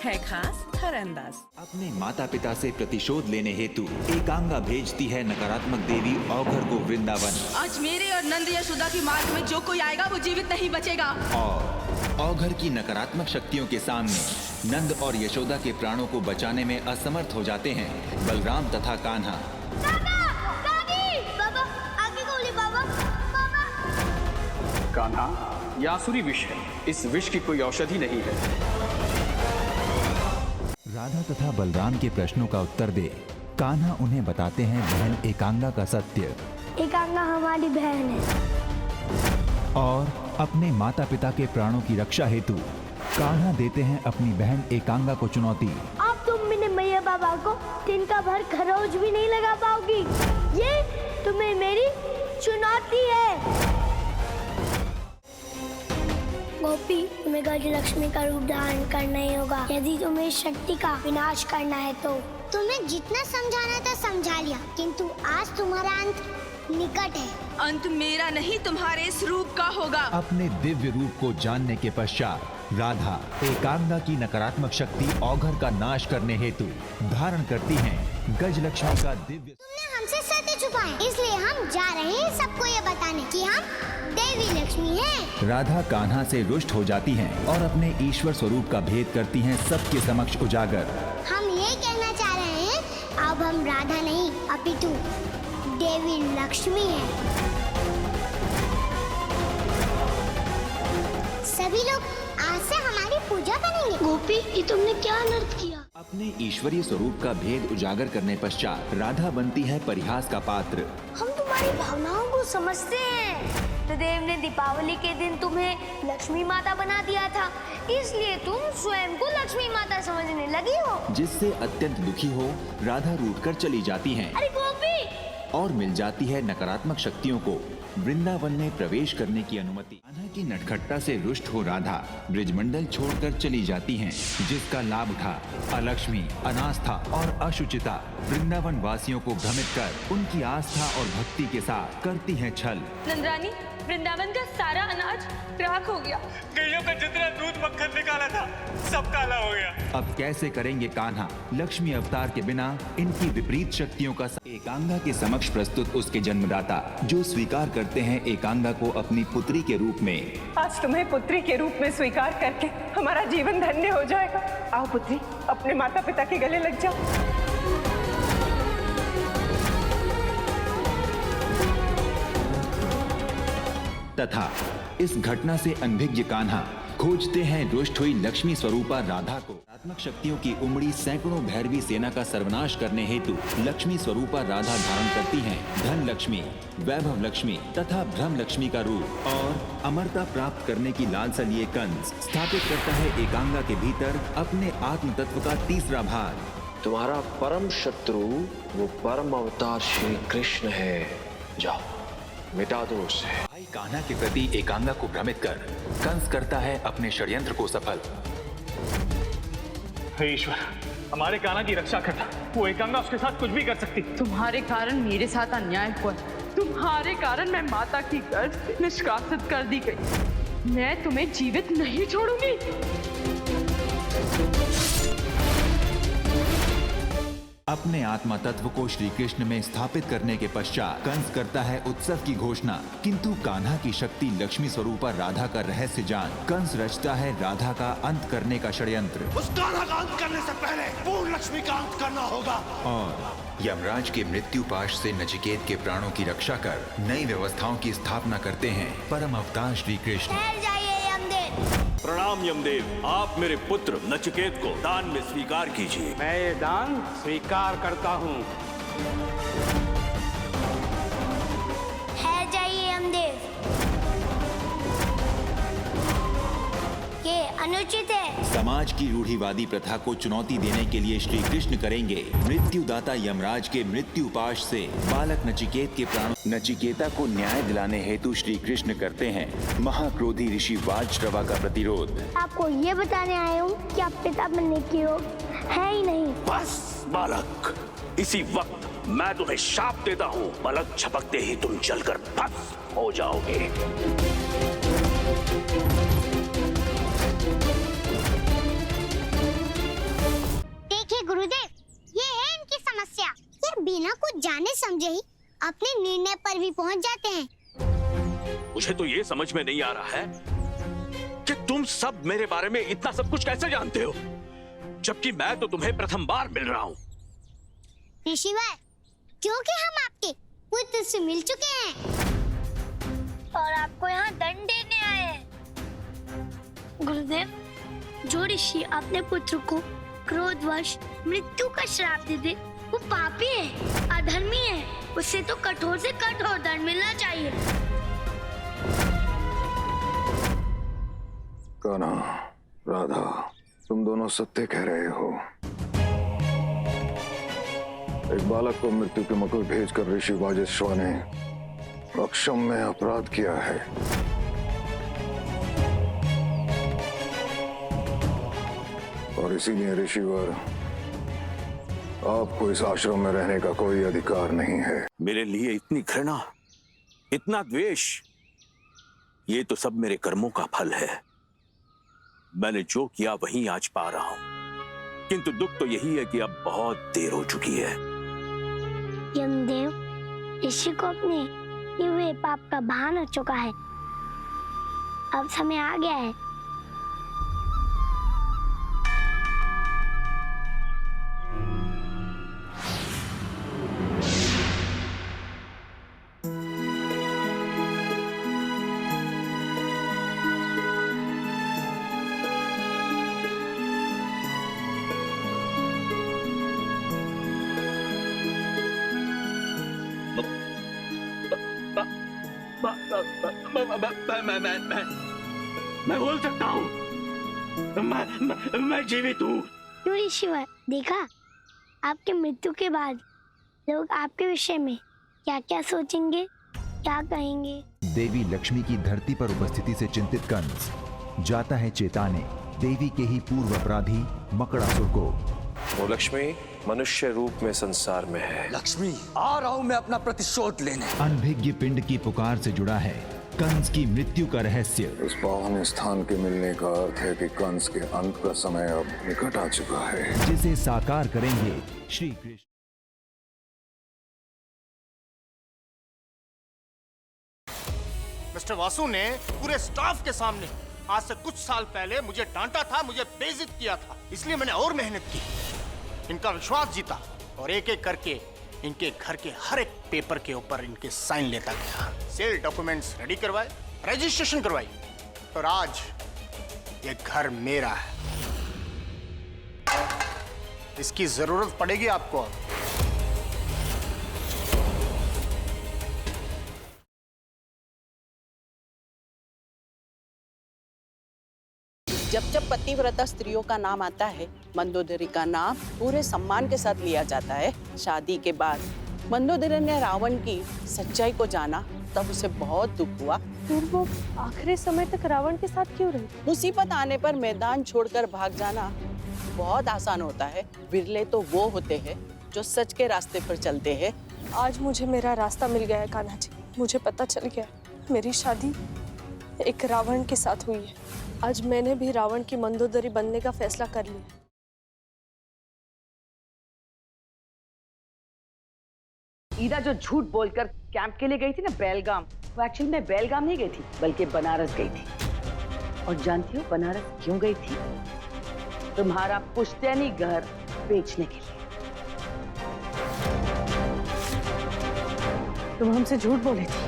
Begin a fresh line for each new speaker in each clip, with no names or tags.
है खास हर अंदाज।
अपने माता पिता से प्रतिशोध लेने हेतु एकांगा भेजती है नकारात्मक देवी औघर को वृंदावन।
आज मेरे और नंद यशोदा के मार्ग में जो कोई आएगा वो जीवित नहीं बचेगा।
और औघर की नकारात्मक शक्तियों के सामने नंद और यशोदा के प्राणों को बचाने में असमर्थ हो जाते हैं बलराम तथा कान्हा।
बाबा, आगे बोले बाबा।
कान्हा, यह आसुरी विष है। इस विष की कोई औषधि नहीं है।
राधा तथा बलराम के प्रश्नों का उत्तर दे कान्हा उन्हें बताते हैं बहन एकांगा का सत्य।
एकांगा हमारी बहन है।
और अपने माता पिता के प्राणों की रक्षा हेतु कान्हा देते हैं अपनी बहन एकांगा को चुनौती।
अब तुम मेरे मैया बाबा को दिन का भर खरोच भी नहीं लगा पाओगी। ये तुम्हें मेरी चुनौती है। गोपी, तुम्हें गजलक्ष्मी का रूप धारण करना ही होगा यदि तुम्हें शक्ति का विनाश करना है तो।
तुम्हें जितना समझाना था समझा लिया, किंतु आज तुम्हारा अंत निकट है।
अंत मेरा नहीं तुम्हारे इस रूप का होगा।
अपने दिव्य रूप को जानने के पश्चात राधा एकांगा की नकारात्मक शक्ति औघर का नाश करने हेतु धारण करती हैं गजलक्ष्मी का दिव्य।
तुमने हमसे सत्य छुपाए, इसलिए हम जा रहे हैं सबको ये बताने कि हम देवी लक्ष्मी हैं।
राधा कान्हा से रुष्ट हो जाती हैं और अपने ईश्वर स्वरूप का भेद करती हैं सबके समक्ष उजागर।
हम ये कहना चाह रहे हैं, अब हम राधा नहीं अपितु देवी लक्ष्मी हैं। सभी लोग आज से हमारी पूजा करेंगे।
गोपी, ये तुमने क्या अनर्थ किया?
अपने ईश्वरीय स्वरूप का भेद उजागर करने पश्चात राधा बनती है परिहास का पात्र।
हम तुम्हारी भावनाओं को समझते हैं। तो देव ने दीपावली के दिन तुम्हें लक्ष्मी माता बना दिया था, इसलिए तुम स्वयं को लक्ष्मी माता समझने लगी हो।
जिससे अत्यंत दुखी हो राधा रूठकर चली जाती हैं।
अरे गोपी!
और मिल जाती है नकारात्मक शक्तियों को वृंदावन में प्रवेश करने की अनुमति। कान्हा की नटखटता से रुष्ट हो राधा ब्रिजमंडल छोड़कर चली जाती हैं, जिसका लाभ उठा अलक्ष्मी, अनास्था और अशुचिता वृंदावन वासियों को भ्रमित कर उनकी आस्था और भक्ति के साथ करती हैं छल।
नंदरानी, वृंदावन का सारा अनाज राख हो गया।
गैयों का जितना दूध मक्खन निकाला था सब काला हो गया।
अब कैसे करेंगे कान्हा लक्ष्मी अवतार के बिना इनकी विपरीत शक्तियों का। एकांगा के समक्ष प्रस्तुत उसके जन्मदाता जो स्वीकार करते हैं एकांगा को अपनी पुत्री के रूप में।
आज तुम्हें पुत्री के रूप में स्वीकार करके हमारा जीवन धन्य हो जाएगा। आओ पुत्री, अपने माता पिता के गले लग जाओ।
तथा इस घटना से अनभिज्ञ कान्हा खोजते हैं रुष्ट हुई लक्ष्मी स्वरूपा राधा को। नकारात्मक शक्तियों की उमड़ी सैकड़ों भैरवी सेना का सर्वनाश करने हेतु लक्ष्मी स्वरूपा राधा धारण करती हैं धन लक्ष्मी, वैभव लक्ष्मी तथा भ्रम लक्ष्मी का रूप। और अमरता प्राप्त करने की लालसा लिए कंस स्थापित करता है एकांगा के भीतर अपने आत्म तत्व का तीसरा भाग।
तुम्हारा परम शत्रु वो परम अवतार श्री कृष्ण है। जाओ, मिटा दो उसे।
भाई कान्हा के प्रति एकांगा को भ्रमित कर कंस करता है अपने षड्यंत्र को सफल।
हे ईश्वर, हमारे कान्हा की रक्षा करना। वो एकांगा उसके साथ कुछ भी कर सकती।
तुम्हारे कारण मेरे साथ अन्याय हुआ। तुम्हारे कारण मैं माता की गर्भ निष्कासित कर दी गई। मैं तुम्हें जीवित नहीं छोड़ूंगी।
अपने आत्मा तत्व को श्री कृष्ण में स्थापित करने के पश्चात कंस करता है उत्सव की घोषणा, किंतु कान्हा की शक्ति लक्ष्मी स्वरूपा राधा का रहस्य जान कंस रचता है राधा का अंत करने का षड्यंत्र।
उस कान्हा का अंत करने से पहले पूर्ण लक्ष्मी का अंत करना होगा।
और यमराज के मृत्यु पाश से नचिकेत के प्राणों की रक्षा कर नई व्यवस्थाओं की स्थापना करते हैं परम अवतार श्री कृष्ण।
ठहर जाइए यमदेव।
प्रणाम यमदेव, आप मेरे पुत्र नचिकेत को दान में स्वीकार कीजिए।
मैं ये दान स्वीकार करता हूँ।
ठहर जाइए यमदेव, ये अनुचित है।
समाज की रूढ़िवादी प्रथा को चुनौती देने के लिए श्री कृष्ण करेंगे मृत्युदाता यमराज के मृत्यु पाश से बालक नचिकेत के प्राण। नचिकेता को न्याय दिलाने हेतु श्री कृष्ण करते हैं महाक्रोधी ऋषि वाजश्रवा का प्रतिरोध।
आपको ये बताने आया हूँ कि आप पिता बनने की योग्य है ही नहीं।
बस बालक, इसी वक्त मैं तुम्हें शाप देता हूँ। पलक झपकते ही तुम जलकर भस्म हो जाओगे।
समझे ही अपने निर्णय पर भी पहुंच जाते हैं।
मुझे तो ये समझ में नहीं आ रहा है कि तुम सब मेरे बारे में इतना सब कुछ कैसे जानते हो, जबकि मैं तो तुम्हें प्रथम बार मिल रहा हूँ।
ऋषिवर, क्योंकि हम आपके पुत्र से मिल चुके हैं
और आपको यहाँ दंड देने आए हैं। गुरुदेव, जो ऋषि अपने पुत्र को क्रोधवश मृत्यु का श्राप दे दे वो पापी है, अधर्मी है। उसे तो कठोर से कठोर दंड मिलना चाहिए।
कान्हा, राधा, तुम दोनों सत्य कह रहे हो। एक बालक को मृत्यु के मुकुल भेजकर ऋषि वाजिष्ठा ने अक्षम्य अपराध किया है। और इसीलिए ऋषिवर, आपको इस आश्रम में रहने का कोई अधिकार नहीं है।
मेरे लिए इतनी घृणा, इतना द्वेष, ये तो सब मेरे कर्मों का फल है। मैंने जो किया वही आज पा रहा हूं, किंतु दुख तो यही है कि अब बहुत देर हो चुकी है।
यमदेव, ऋषि को अपने किए हुए पाप का भान हो चुका है। अब समय आ गया है।
मैं बोल सकता हूँ, मैं जीवित हूँ।
क्यों ऋषिवर, देखा आपके मृत्यु के बाद लोग आपके विषय में क्या क्या सोचेंगे, क्या कहेंगे।
देवी लक्ष्मी की धरती पर उपस्थिति से चिंतित कंस जाता है चेताने देवी के ही पूर्व अपराधी मकड़ासुर को।
वो लक्ष्मी मनुष्य रूप में संसार में है।
लक्ष्मी, आ रहा हूं मैं अपना प्रतिशोध लेने।
अनभिज्ञ पिंड की पुकार से जुड़ा है कंस की मृत्यु का रहस्य।
इस पावन स्थान के मिलने का अर्थ है कि कंस के अंत का समय अब निकट आ चुका है,
जिसे साकार करेंगे श्री कृष्ण।
मिस्टर वासु ने पूरे स्टाफ के सामने आज से कुछ साल पहले मुझे डांटा था, मुझे बेइज्जत किया था। इसलिए मैंने और मेहनत की, इनका विश्वास जीता और एक एक करके इनके घर के हर एक पेपर के ऊपर इनके साइन लेता गया। सेल डॉक्यूमेंट्स रेडी करवाए, रजिस्ट्रेशन करवाई और आज ये घर मेरा है। इसकी जरूरत पड़ेगी आपको।
जब जब पतिव्रता स्त्रियों का नाम आता है, मंदोदरी का नाम पूरे सम्मान के साथ लिया जाता है। शादी के बाद मंदोदरी ने रावण की सच्चाई को जाना, तब उसे बहुत दुख हुआ।
फिर वो आखिरी समय तक रावण के साथ क्यों रही?
मुसीबत आने पर मैदान छोड़कर भाग जाना बहुत आसान होता है। बिरले तो वो होते हैं जो सच के रास्ते पर चलते हैं।
आज मुझे मेरा रास्ता मिल गया है कान्हा जी। मुझे पता चल गया मेरी शादी एक रावण के साथ हुई है। आज मैंने भी रावण की मंदोदरी बनने का फैसला कर लिया।
ईरा जो झूठ बोलकर कैंप के लिए गई थी ना बेलगाम, वो एक्चुअली में बेलगाम नहीं गई थी बल्कि बनारस गई थी। और जानती हो बनारस क्यों गई थी? तुम्हारा पुश्तैनी घर बेचने के लिए। तुम हमसे झूठ बोली थी।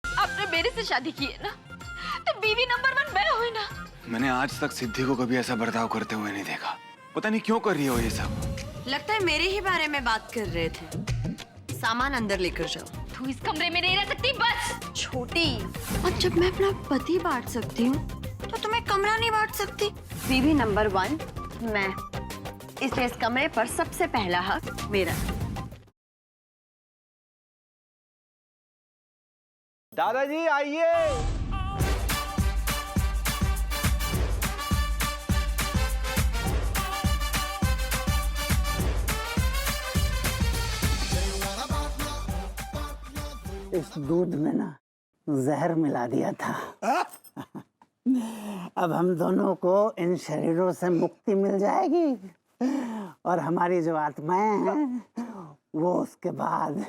आपने मेरे से शादी की है ना, तो बीवी नंबर 1 मैं हुई ना।
मैंने आज तक सिद्धि को कभी ऐसा बर्ताव करते हुए नहीं देखा। पता नहीं क्यों कर रही हो ये सब।
लगता है मेरे ही बारे में बात कर रहे थे। सामान अंदर लेकर जाओ।
तू इस कमरे में नहीं रह सकती बस।
छोटी, और जब मैं अपना पति बांट सकती हूँ तो तुम्हें कमरा नहीं बांट सकती। बीवी नंबर 1 मैं, इसलिए इस कमरे पर सबसे पहला हक मेरा।
दादाजी आइए।
इस दूध में ना जहर मिला दिया था। अब हम दोनों को इन शरीरों से मुक्ति मिल जाएगी और हमारी जो आत्माएं हैं वो उसके बाद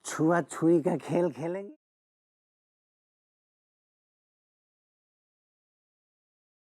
छुआ छुई का खेल खेलेंगी।